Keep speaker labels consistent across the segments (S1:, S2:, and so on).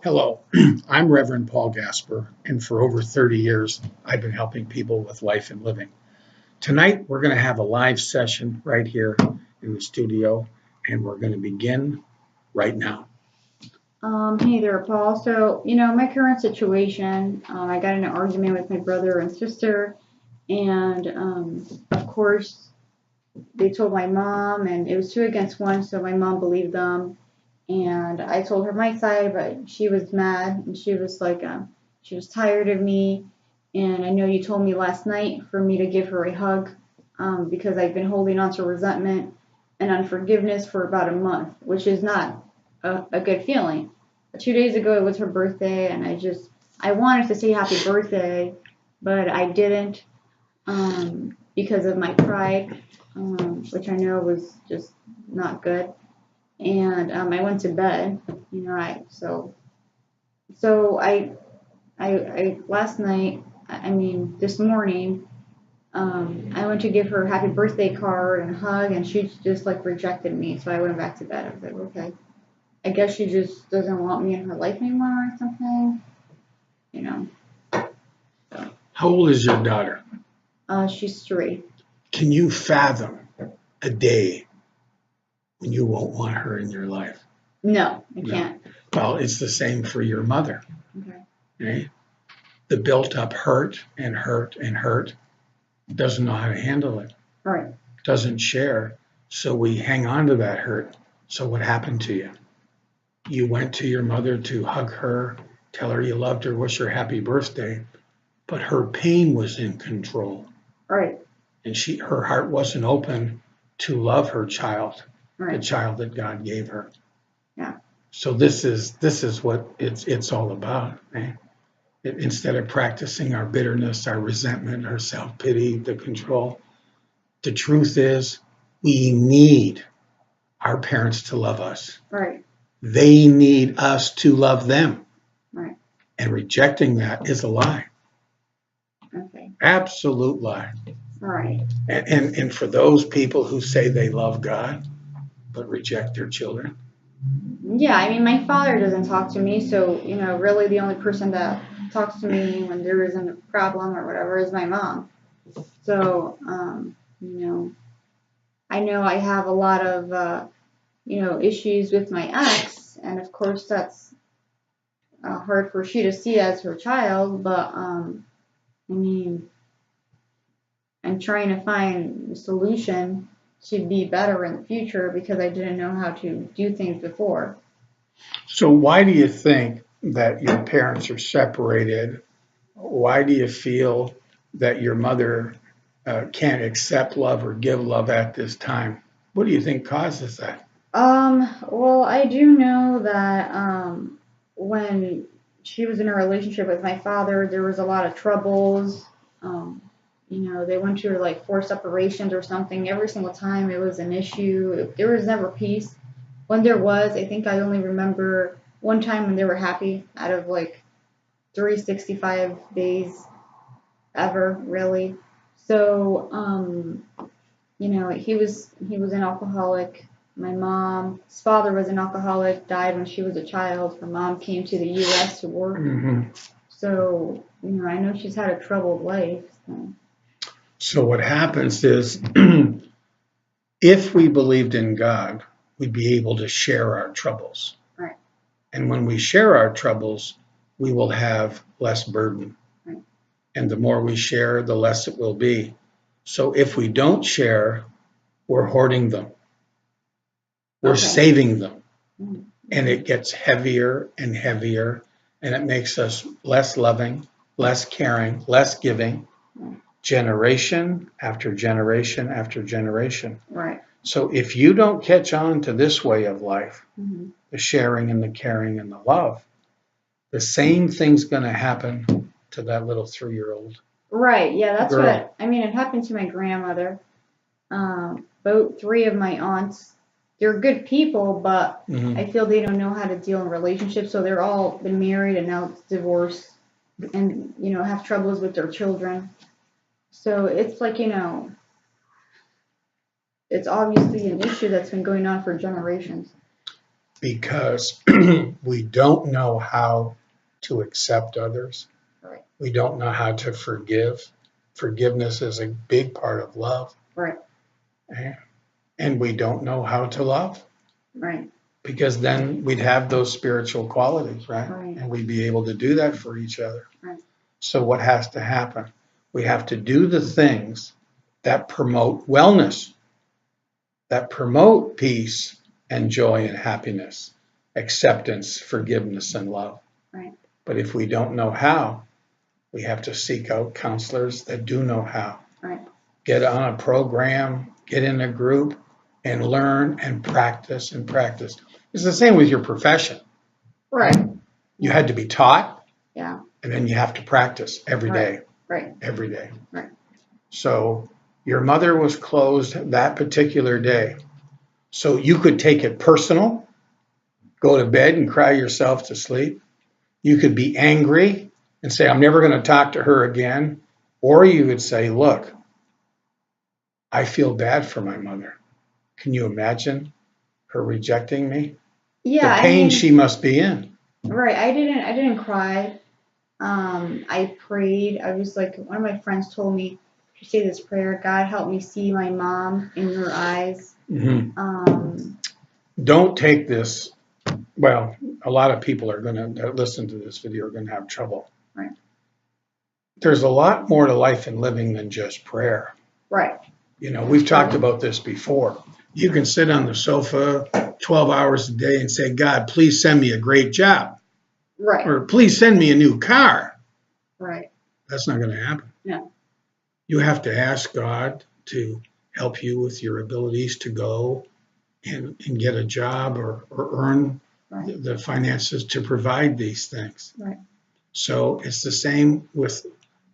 S1: Hello, I'm Reverend Paul Gaspar, and for over 30 years, I've been helping people with life and living. Tonight, we're going to have a live session right here in the studio, and we're going to begin right now.
S2: Hey there, Paul. So, my current situation, I got in an argument with my brother and sister, and of course, they told my mom, and it was 2 against 1, so my mom believed them. And I told her my side, but she was mad, and she was like, she was tired of me. And I know you told me last night for me to give her a hug, because I've been holding on to resentment and unforgiveness for about a month, which is not a good feeling. 2 days ago, it was her birthday, and I wanted to say happy birthday, but I didn't, because of my pride, which I know was just not good. And I went to bed, I last night, this morning, I went to give her a happy birthday card and a hug, and she just like rejected me. So I went back to bed. I was like, okay, I guess she just doesn't want me in her life anymore or something, you know. So,
S1: How old is your daughter?
S2: she's 3.
S1: Can you fathom a day when you won't want her in your life?
S2: No, I
S1: No.
S2: can't.
S1: Well, it's the same for your mother.
S2: Okay.
S1: Right? The built up hurt and hurt and hurt doesn't know how to handle it,
S2: All right.
S1: doesn't share. So we hang on to that hurt. So what happened to you? You went to your mother to hug her, tell her you loved her, wish her happy birthday, but her pain was in control.
S2: All right.
S1: And her heart wasn't open to love her child,
S2: All right.
S1: the child that God gave her.
S2: Yeah.
S1: So this is what it's all about. Right? Instead of practicing our bitterness, our resentment, our self-pity, the control, the truth is we need our parents to love us.
S2: Right.
S1: They need us to love them.
S2: Right.
S1: And rejecting that is a lie.
S2: Okay.
S1: Absolute lie.
S2: All right.
S1: And for those people who say they love God but reject their children.
S2: Yeah, my father doesn't talk to me, so, really the only person that talks to me when there isn't a problem or whatever is my mom. So, I know I have a lot of, issues with my ex, and of course that's hard for she to see as her child, but, I'm trying to find a solution to be better in the future because I didn't know how to do things before.
S1: So why do you think that your parents are separated? Why do you feel that your mother can't accept love or give love at this time? What do you think causes that?
S2: Well, I do know that when she was in a relationship with my father, there was a lot of troubles. Um, they went through like 4 separations or something. Every single time it was an issue. There was never peace. When there was, I think I only remember one time when they were happy out of like 365 days ever, really. So, he was an alcoholic. My mom's father was an alcoholic, died when she was a child. Her mom came to the U.S. to work.
S1: Mm-hmm.
S2: So, I know she's had a troubled life.
S1: So what happens is if we believed in God, we'd be able to share our troubles.
S2: Right.
S1: And when we share our troubles, we will have less burden.
S2: Right.
S1: And the more we share, the less it will be. So if we don't share, we're hoarding them. We're saving them.
S2: Mm-hmm.
S1: And it gets heavier and heavier, and it makes us less loving, less caring, less giving, generation after generation after generation.
S2: Right.
S1: So if you don't catch on to this way of life,
S2: Mm-hmm.
S1: the sharing and the caring and the love, the same thing's going to happen to that little 3-year-old.
S2: Right. Yeah, that's
S1: girl.
S2: what it happened to my grandmother. Both 3 of my aunts, they're good people, but I feel they don't know how to deal in relationships. So they're all been married and now divorced, and have troubles with their children. So it's like it's obviously an issue that's been going on for generations.
S1: because we don't know how to accept others.
S2: Right.
S1: We don't know how to forgive. Forgiveness is a big part of love.
S2: Right.
S1: And we don't know how to love.
S2: Right.
S1: Because then we'd have those spiritual qualities, right?
S2: Right.
S1: And we'd be able to do that for each other.
S2: Right.
S1: So what has to happen? We have to do the things that promote wellness, that promote peace and joy and happiness, acceptance, forgiveness, and love.
S2: Right.
S1: But if we don't know how, we have to seek out counselors that do know how.
S2: Right.
S1: Get on a program, get in a group, and learn and practice and practice. It's the same with your profession.
S2: Right.
S1: You had to be taught,
S2: Yeah.
S1: and then you have to practice every day.
S2: Right.
S1: Every day.
S2: Right.
S1: So your mother was closed that particular day. So you could take it personal, go to bed and cry yourself to sleep. You could be angry and say, I'm never going to talk to her again. Or you could say, look, I feel bad for my mother. Can you imagine her rejecting me?
S2: Yeah.
S1: The pain
S2: I mean,
S1: she must be in.
S2: right. I didn't cry. I prayed. I was like, one of my friends told me to say this prayer: God, help me see my mom in your eyes.
S1: Mm-hmm. Don't take this. Well, a lot of people are going to listen to this video are going to have trouble.
S2: Right.
S1: There's a lot more to life and living than just prayer.
S2: Right.
S1: You know, we've talked about this before. You can sit on the sofa 12 hours a day and say, God, please send me a great job.
S2: Right.
S1: Or please send me a new car.
S2: Right.
S1: That's not going to happen.
S2: No.
S1: You have to ask God to help you with your abilities to go and get a job or earn
S2: Right.
S1: the finances to provide these things.
S2: Right.
S1: So it's the same with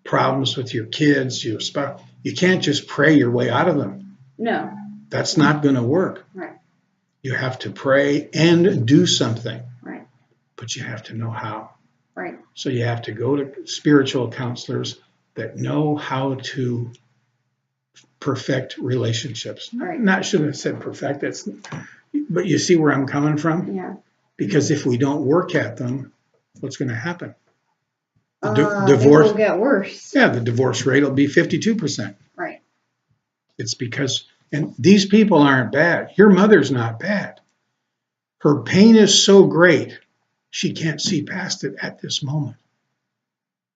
S1: problems with your kids, your spouse. You can't just pray your way out of them.
S2: No.
S1: That's not going to work.
S2: Right.
S1: You have to pray and do something.
S2: Right.
S1: But you have to know how.
S2: Right.
S1: So you have to go to spiritual counselors that know how to perfect relationships.
S2: Right.
S1: Not shouldn't have said perfect. But you see where I'm coming from?
S2: Yeah.
S1: Because if we don't work at them, what's going to happen?
S2: Things
S1: Divorce
S2: will get worse.
S1: Yeah, the divorce rate will be 52%.
S2: Right.
S1: It's because, and these people aren't bad. Your mother's not bad. Her pain is so great, she can't see past it at this moment.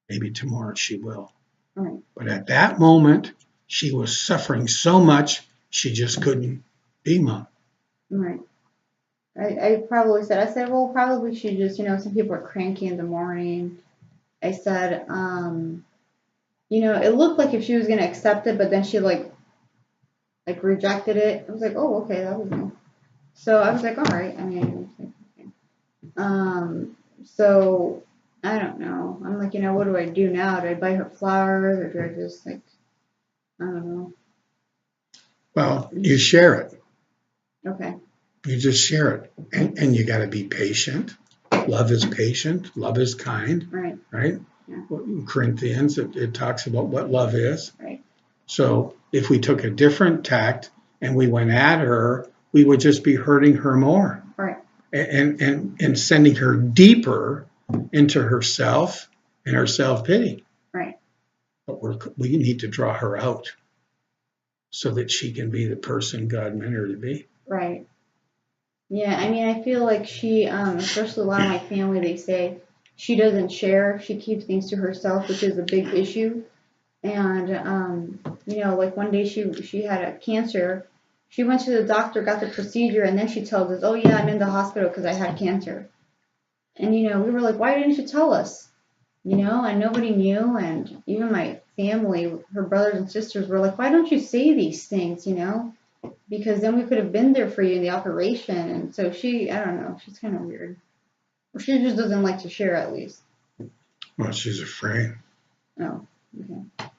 S1: Maybe tomorrow she will.
S2: Right.
S1: But at that moment, she was suffering so much, she just couldn't be mom.
S2: Right. I probably said, well, probably she just, some people are cranky in the morning. I said, it looked like if she was going to accept it, but then she like rejected it. I was like, oh, okay, that was nice. So I was like, all right. I mean, okay. So I don't know. I'm like, what do I do now? Do I buy her flowers or do I just I don't know.
S1: Well, you share it.
S2: Okay.
S1: You just share it. And you got to be patient. Love is patient. Love is kind.
S2: Right.
S1: Right?
S2: Yeah.
S1: In Corinthians, it talks about what love is.
S2: Right.
S1: So if we took a different tact and we went at her, we would just be hurting her more.
S2: Right.
S1: And sending her deeper into herself and her self-pity.
S2: Right.
S1: But we need to draw her out so that she can be the person God meant her to be.
S2: Right. Yeah, I mean, I feel like she, especially a lot of my family, they say she doesn't share. She keeps things to herself, which is a big issue. And, like one day she had a cancer. She went to the doctor, got the procedure, and then she tells us, oh, yeah, I'm in the hospital because I had cancer. And, we were like, why didn't you tell us? And nobody knew. And even my family, her brothers and sisters were like, why don't you say these things, Because then we could have been there for you in the operation. And so I don't know, she's kind of weird. Or she just doesn't like to share, at least.
S1: Well, she's afraid.
S2: Oh, okay.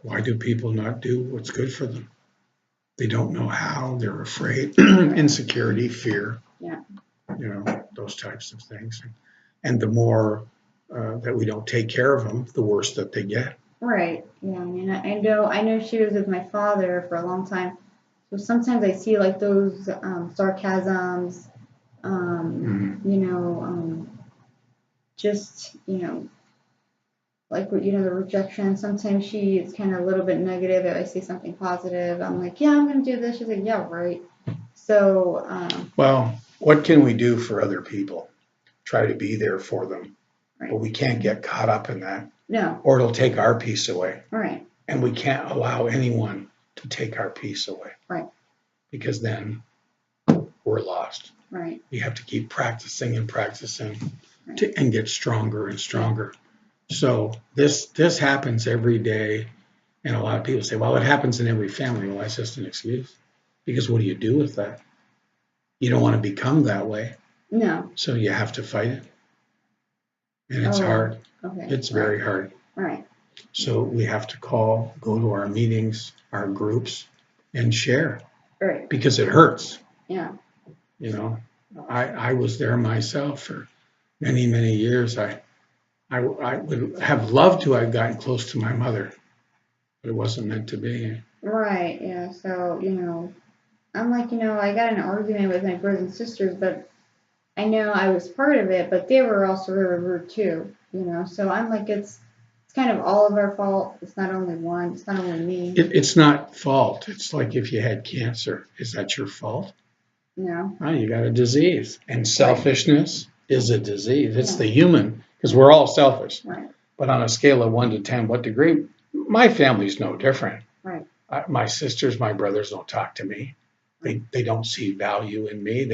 S1: Why do people not do what's good for them? They don't know how. They're afraid. Insecurity, fear.
S2: Yeah.
S1: Those types of things. And the more that we don't take care of them, the worse that they get.
S2: Right. Yeah. I mean, I know she was with my father for a long time. So sometimes I see like those sarcasms
S1: Mhm.
S2: You know, just, you know, like what, you know, the rejection. Sometimes she's kind of a little bit negative. If I say something positive, I'm like, yeah, I'm going to do this. She's like, yeah, right. So,
S1: Well, what can we do for other people? Try to be there for them.
S2: right.
S1: But we can't get caught up in that,
S2: No,
S1: or it'll take our peace away.
S2: right,
S1: And we can't allow anyone to take our peace away,
S2: right,
S1: because then we're lost.
S2: right,
S1: We have to keep practicing and practicing
S2: right.
S1: and get stronger and stronger. So this happens every day. And a lot of people say, well, it happens in every family. Well, that's just an excuse. Because what do you do with that? You don't want to become that way.
S2: No.
S1: So you have to fight it. And it's
S2: Oh,
S1: hard.
S2: okay.
S1: It's
S2: Right,
S1: very hard.
S2: right,
S1: So we have to go to our meetings, our groups, and share,
S2: right.
S1: because it hurts.
S2: Yeah,
S1: You know, I was there myself for many, many years. I would have loved to have gotten close to my mother, but it wasn't meant to be.
S2: right. Yeah. So, you know, I'm like, you know, I got in an argument with my brothers and sisters, but I know I was part of it, but they were also really rude too, you know. So I'm like, it's kind of all of our fault. It's not only one. It's not only me.
S1: It's not fault. It's like if you had cancer, is that your fault?
S2: You know.
S1: Oh, you got a disease. And
S2: Right.
S1: selfishness is a disease. It's
S2: Yeah.
S1: the human, because we're all selfish.
S2: Right.
S1: But on a scale of 1 to 10, what degree? My family's no different.
S2: Right.
S1: My sisters, my brothers don't talk to me. They don't see value in me.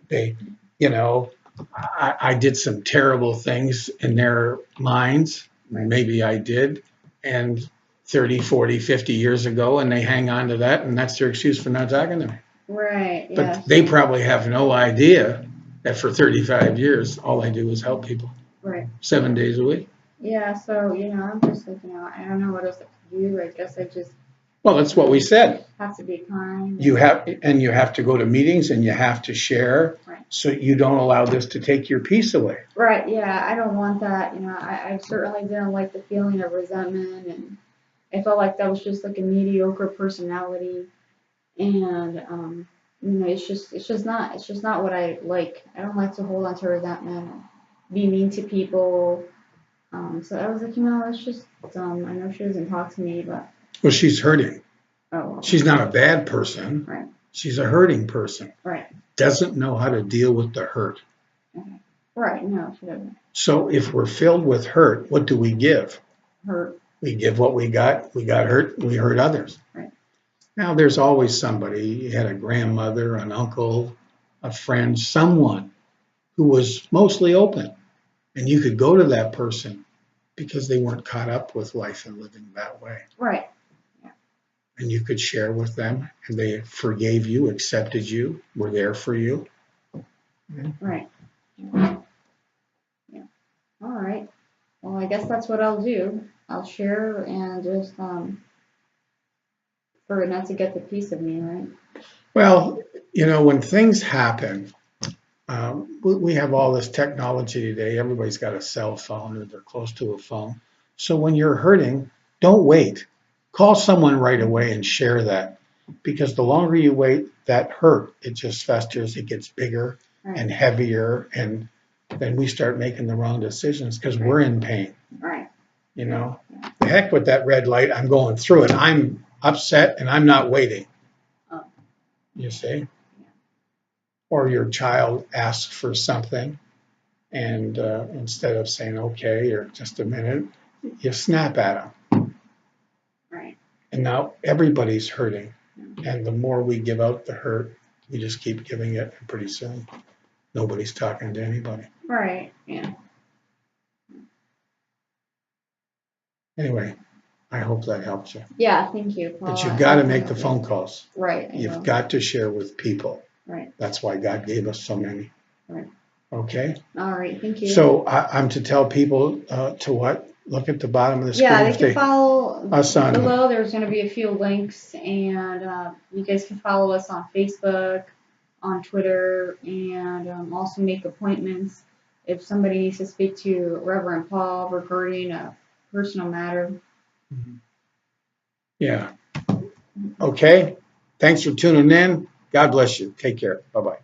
S1: They you know, I did some terrible things in their minds.
S2: Right.
S1: Maybe I did. And 30, 40, 50 years ago, and they hang on to that, and that's their excuse for not talking to me.
S2: Right. Yeah.
S1: But they probably have no idea that for 35 years, all I do is help people
S2: Right.
S1: 7 days a week.
S2: Yeah. So, you know, I'm just like, you know, I don't know what else I can do. I guess I just
S1: Well, that's what we said.
S2: have to be kind.
S1: You have to go to meetings, and you have to share,
S2: Right.
S1: so you don't allow this to take your peace away.
S2: Right. Yeah. I don't want that. You know, I certainly didn't like the feeling of resentment, and I felt like that was just like a mediocre personality. And you know, it's just not what I like. I don't like to hold on to resentment, and be mean to people. So I was like, you know, it's just dumb. I know she doesn't talk to me, but
S1: Well, she's hurting.
S2: oh,
S1: She's not a bad person.
S2: right,
S1: She's a hurting person.
S2: right,
S1: Doesn't know how to deal with the hurt.
S2: okay, right. No, she doesn't
S1: So if we're filled with hurt, what do we give?
S2: hurt.
S1: We give what we got. We got hurt. We hurt others.
S2: Right.
S1: Now, there's always somebody. You had a grandmother, an uncle, a friend, someone who was mostly open. And you could go to that person because they weren't caught up with life and living that way.
S2: Right,
S1: And you could share with them, and they forgave you, accepted you, were there for you.
S2: right. Yeah. All right. Well, I guess that's what I'll do. I'll share and just for it not to get the piece of me, right?
S1: Well, you know, when things happen, we have all this technology today. Everybody's got a cell phone, or they're close to a phone. So when you're hurting, don't wait. Call someone right away and share that. Because the longer you wait, that hurt, it just festers, it gets bigger
S2: Right.
S1: and heavier, and then we start making the wrong decisions because we're in pain.
S2: Right.
S1: You know, the heck with that red light, I'm going through it. I'm upset and I'm not waiting.
S2: Oh.
S1: You see? Or your child asks for something, and instead of saying okay or just a minute, you snap at them.
S2: Right.
S1: And now everybody's hurting. And the more we give out the hurt, we just keep giving it, and pretty soon nobody's talking to anybody.
S2: Right. Yeah.
S1: Anyway, I hope that helps you.
S2: Yeah. Thank you, Paul.
S1: But you've got to make the phone calls.
S2: Right.
S1: You've got to share with people.
S2: Right.
S1: That's why God gave us so many.
S2: Right.
S1: Okay?
S2: All right. Thank you.
S1: So I'm to tell people to what? Look at the bottom of the screen.
S2: Yeah, they
S1: if
S2: can follow
S1: us on
S2: below. There's going to be a few links, and you guys can follow us on Facebook, on Twitter, and also make appointments if somebody needs to speak to Reverend Paul regarding a personal matter.
S1: Yeah. Okay. Thanks for tuning in. God bless you. Take care. Bye-bye.